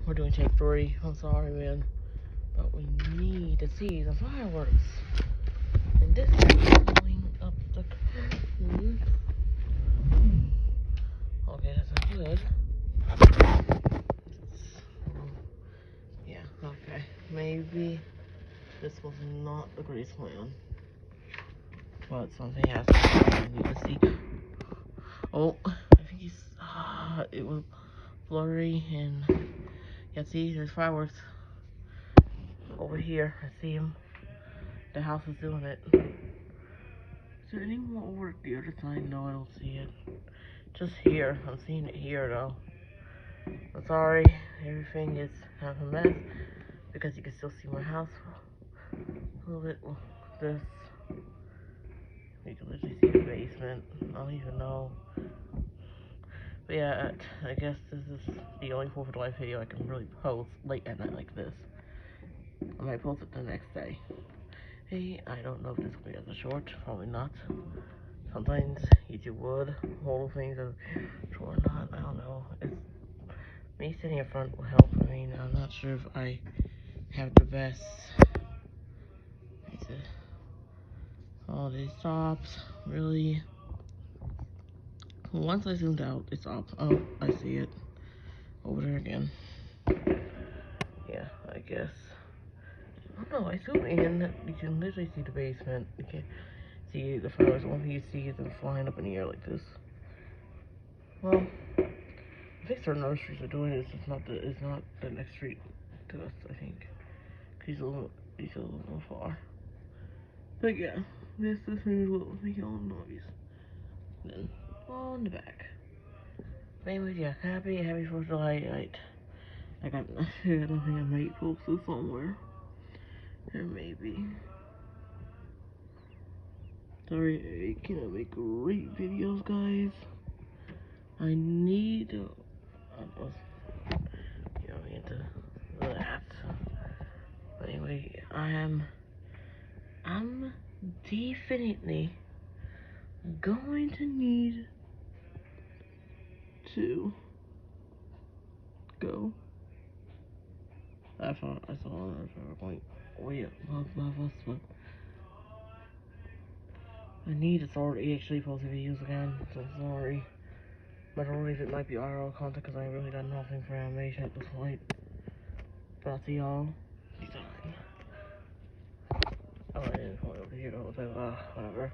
we're doing take 3. I'm sorry, man. But we need to see the fireworks. And this is going up the curtain. Okay, that's not good. Yeah, okay. Maybe this was not the greatest plan. But something has to happen. I need to see. Oh, I think it was blurry and yeah, see, there's fireworks over here. I see them. The house is doing it. Is there anyone over the other side? No, I don't see it. Just here. I'm seeing it here though. I'm sorry, everything is half a mess because you can still see my house a little bit. This, you can literally see the basement. I don't even know. But yeah, I guess this is the only 4th of July video I can really post late at night like this. I might post it the next day. Hey, I don't know if this will be as a short, probably not. Sometimes YouTube would hold things as short or not, I don't know. Me sitting in front will help. I mean, I'm not sure if I have the best. All these stops, really. Once I zoomed out, it's up. Oh, I see it. Over there again. Yeah, I guess. Oh no, I zoom in, you can literally see the basement. You can see the flowers. The only thing you see is them flying up in the air like this. Well, I think certain other streets are doing it. It's not the next street to us, I think. He's a little far. But yeah, this is what we all noise. Then on the back. Anyways, yeah, happy 4th of July night. I don't think I might post this somewhere. Or maybe. Sorry, I cannot make great videos, guys. I need to. Into that. But anyway, I'm definitely going to need to go. I saw another point. Wait, I need to start actually posting videos again. So sorry. Majority of it might be IRL content because I really got nothing for animation at this point. But I'll see y'all next time. Oh, I didn't point over here the whole time. Whatever.